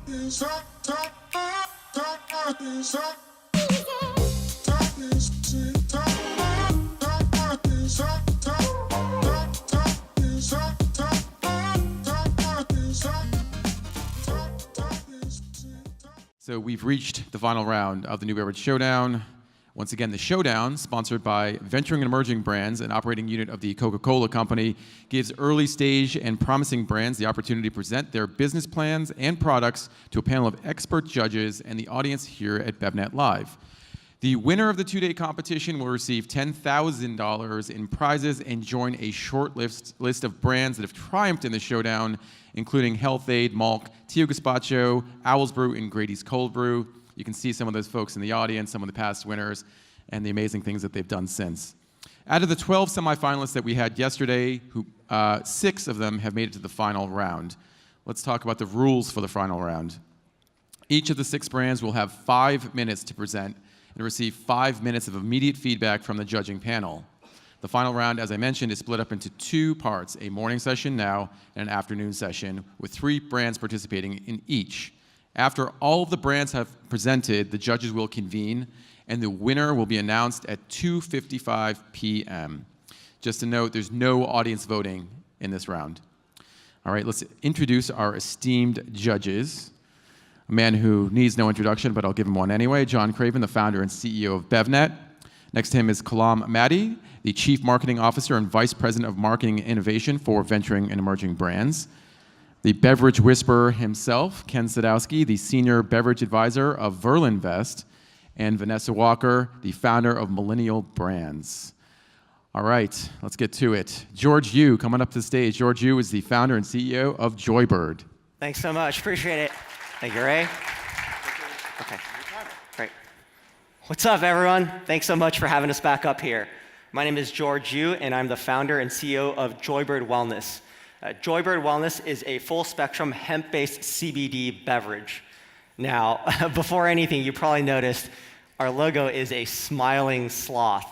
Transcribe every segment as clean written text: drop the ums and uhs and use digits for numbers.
So we've reached the final round of the New Beverage Showdown. Once again, the Showdown, sponsored by Venturing and Emerging Brands, an operating unit of the Coca-Cola Company, gives early stage and promising brands the opportunity to present their business plans and products to a panel of expert judges and the audience here at BevNET Live. The winner of the two-day competition will receive $10,000 in prizes and join a short list of brands that have triumphed in the Showdown, including Health Aid, Malk, Tio Gazpacho, Owl's Brew, and Grady's Cold Brew. You can see some of those folks in the audience, some of the past winners, and the amazing things that they've done since. Out of the 12 semifinalists that we had yesterday, 6 of them have made it to the final round. Let's talk about the rules for the final round. Each of the 6 brands will have 5 minutes to present and receive 5 minutes of immediate feedback from the judging panel. The final round, as I mentioned, is split up into 2 parts, a morning session now and an afternoon session, with 3 brands participating in each. After all of the brands have presented, the judges will convene, and the winner will be announced at 2:55 p.m. Just to note, there's no audience voting in this round. All right, let's introduce our esteemed judges. A man who needs no introduction, but I'll give him one anyway, John Craven, the founder and CEO of BevNET. Next to him is Kalam Maddy, the Chief Marketing Officer and Vice President of Marketing and Innovation for Venturing and Emerging Brands. The beverage whisperer himself, Ken Sadowski, the Senior Beverage Advisor of Verlinvest, and Vanessa Walker, the founder of Millennial Brands. All right, let's get to it. George Yu, coming up to the stage. George Yu is the founder and CEO of Joybird. Thanks so much, appreciate it. Thank you, Ray. Okay, great. What's up, everyone? Thanks so much for having us back up here. My name is George Yu, and I'm the founder and CEO of Joybird Wellness. Joybird Wellness is a full-spectrum hemp-based CBD beverage. Now, before anything, you probably noticed our logo is a smiling sloth.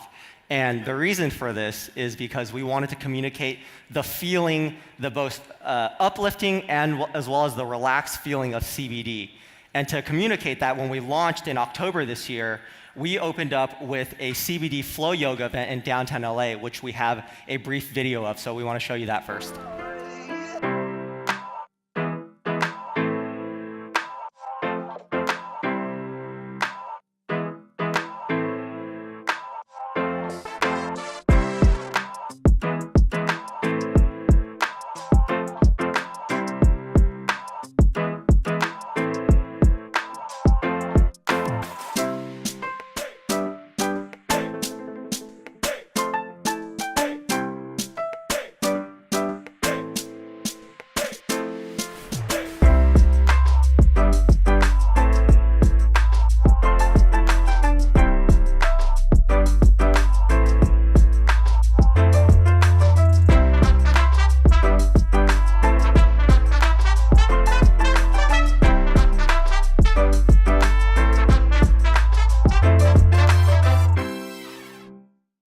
And the reason for this is because we wanted to communicate the feeling, the both uplifting and as well as the relaxed feeling of CBD. And to communicate that, when we launched in October this year, we opened up with a CBD flow yoga event in downtown LA, which we have a brief video of, so we want to show you that first.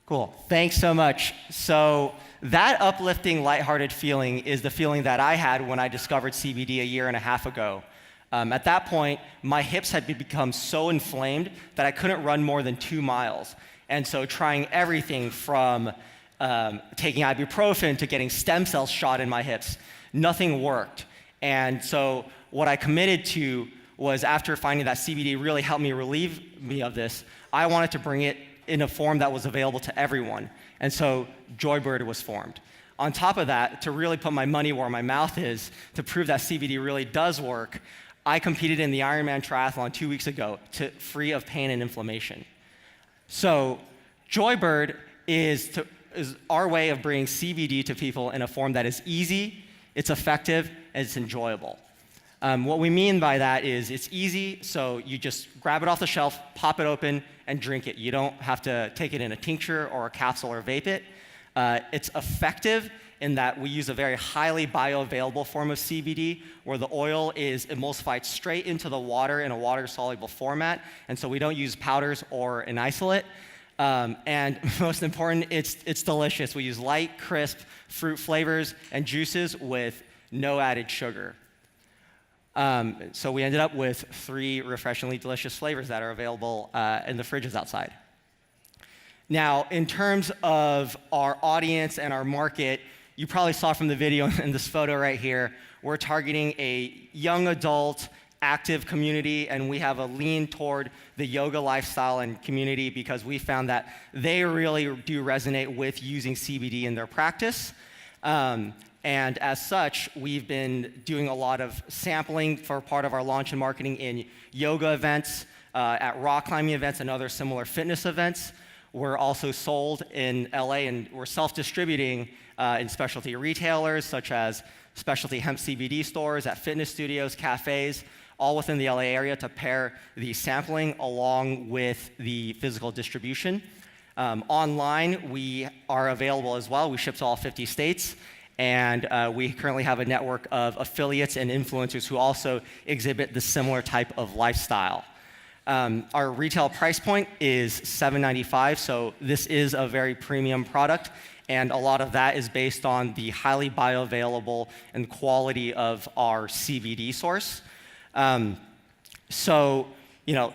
Cool, thanks so much. So that uplifting, lighthearted feeling is the feeling that I had when I discovered CBD a year and a half ago. At that point, my hips had become so inflamed that I couldn't run more than 2 miles. And so trying everything from taking ibuprofen to getting stem cells shot in my hips, nothing worked. And so what I committed to was, after finding that CBD really helped me relieve me of this, I wanted to bring it in a form that was available to everyone. And so Joybird was formed. On top of that, to really put my money where my mouth is, to prove that CBD really does work, I competed in the Ironman triathlon 2 weeks ago, free of pain and inflammation. So Joybird is our way of bringing CBD to people in a form that is easy, it's effective, and it's enjoyable. What we mean by that is it's easy, so you just grab it off the shelf, pop it open, and drink it. You don't have to take it in a tincture or a capsule or vape it. It's effective in that we use a very highly bioavailable form of CBD, where the oil is emulsified straight into the water in a water-soluble format, and so we don't use powders or an isolate. And most important, it's delicious. We use light, crisp fruit flavors and juices with no added sugar. So we ended up with 3 refreshingly delicious flavors that are available in the fridges outside. Now, in terms of our audience and our market, you probably saw from the video in this photo right here, we're targeting a young adult, active community, and we have a lean toward the yoga lifestyle and community because we found that they really do resonate with using CBD in their practice. And as such, we've been doing a lot of sampling for part of our launch and marketing in yoga events, at rock climbing events, and other similar fitness events. We're also sold in LA, and we're self-distributing in specialty retailers such as specialty hemp CBD stores, at fitness studios, cafes, all within the LA area to pair the sampling along with the physical distribution. Online, we are available as well. We ship to all 50 states. And we currently have a network of affiliates and influencers who also exhibit the similar type of lifestyle. Our retail price point is $7.95, so this is a very premium product, and a lot of that is based on the highly bioavailable and quality of our CBD source. So,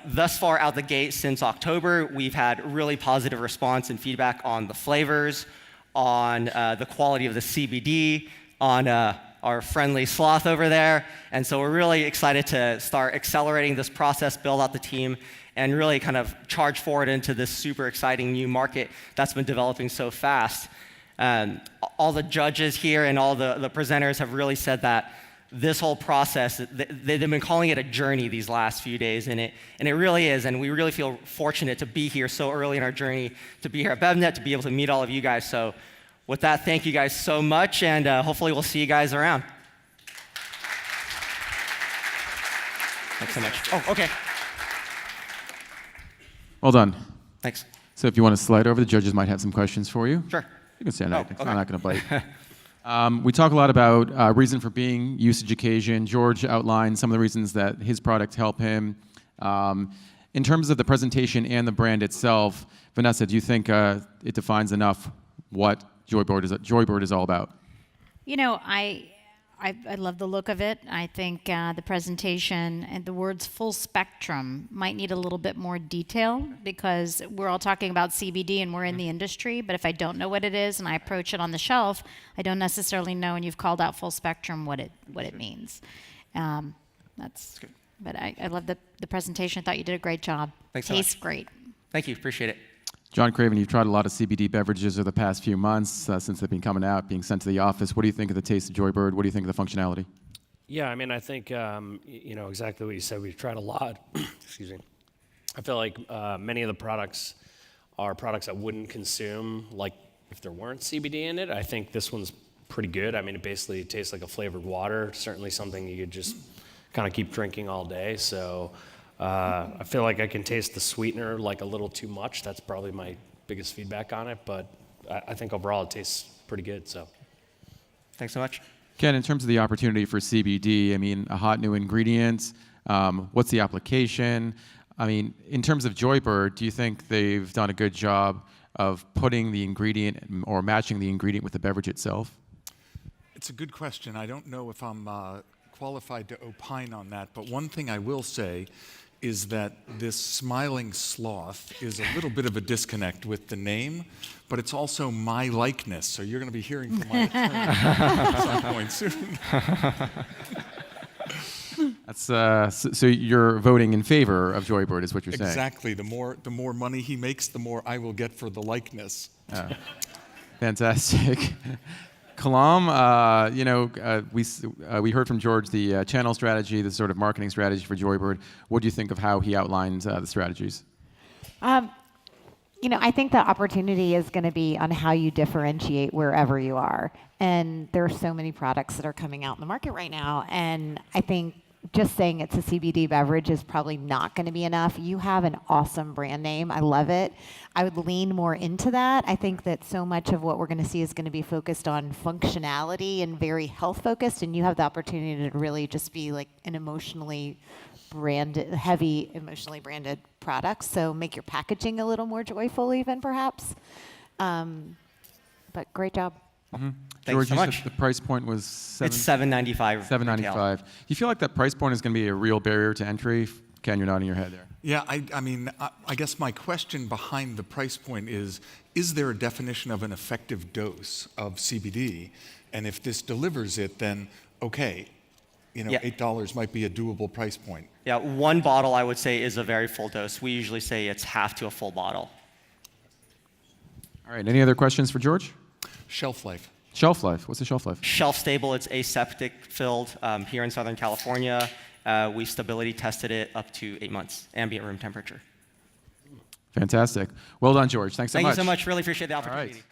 thus far out the gate since October, we've had really positive response and feedback on the flavors, on the quality of the CBD, on our friendly sloth over there. And so we're really excited to start accelerating this process, build out the team, and really kind of charge forward into this super exciting new market that's been developing so fast. All the judges here and all the presenters have really said that this whole process, they've been calling it a journey these last few days, and it really is, and we really feel fortunate to be here so early in our journey, to be here at BevNET, to be able to meet all of you guys. So with that, thank you guys so much, and hopefully we'll see you guys around. Thanks so much. Oh, okay. Well done. Thanks. So if you want to slide over, the judges might have some questions for you. Sure. You can stand up. Okay. I'm not going to bite. We talk a lot about reason for being, usage occasion. George outlined some of the reasons that his product help him. In terms of the presentation and the brand itself, Vanessa, do you think it defines enough what Joybird is all about? I love the look of it. I think the presentation and the words full spectrum might need a little bit more detail because we're all talking about CBD and we're in the industry, but if I don't know what it is and I approach it on the shelf, I don't necessarily know, and you've called out full spectrum, what it means. That's good. But I love the presentation. I thought you did a great job. Thanks so much. Tastes great. Thank you. Appreciate it. John Craven, you've tried a lot of CBD beverages over the past few months since they've been coming out, being sent to the office. What do you think of the taste of Joybird? What do you think of the functionality? Yeah, I mean, I think, exactly what you said. We've tried a lot. Excuse me. I feel like many of the products are products I wouldn't consume, like if there weren't CBD in it. I think this one's pretty good. I mean, it basically tastes like a flavored water, certainly something you could just kind of keep drinking all day. So I feel like I can taste the sweetener like a little too much. That's probably my biggest feedback on it, but I think overall it tastes pretty good. So, thanks so much. Ken, in terms of the opportunity for CBD, I mean, a hot new ingredient, what's the application? I mean, in terms of Joybird, do you think they've done a good job of putting the ingredient or matching the ingredient with the beverage itself? It's a good question. I don't know if I'm qualified to opine on that, but one thing I will say is that this smiling sloth is a little bit of a disconnect with the name, but it's also my likeness, so you're going to be hearing from my attorney at some point soon. That's so you're voting in favor of Joybird, is what you're saying? Exactly. The more money he makes, the more I will get for the likeness. Fantastic. Kalam, we heard from George the channel strategy, the sort of marketing strategy for Joybird. What do you think of how he outlined the strategies? I think the opportunity is going to be on how you differentiate wherever you are. And there are so many products that are coming out in the market right now. And I think just saying it's a CBD beverage is probably not going to be enough. You have an awesome brand name. I love it. I would lean more into that. I think that so much of what we're going to see is going to be focused on functionality and very health focused. And you have the opportunity to really just be like an emotionally branded product. So make your packaging a little more joyful even perhaps. But great job. Thanks George, so you much. said the price point was It's $7.95. $7.95. You feel like that price point is going to be a real barrier to entry? Ken, you're nodding your head there. Yeah, I mean, I guess my question behind the price point is there a definition of an effective dose of CBD? And if this delivers it, then okay, Yeah. $8 might be a doable price point. Yeah, one bottle I would say is a very full dose. We usually say it's half to a full bottle. All right, any other questions for George? Shelf life. Shelf life. What's the shelf life? Shelf stable, it's aseptic filled here in Southern California. We stability tested it up to 8 months, ambient room temperature. Fantastic. Well done, George. Thanks so Thank much. you so much. Really appreciate the All right. opportunity.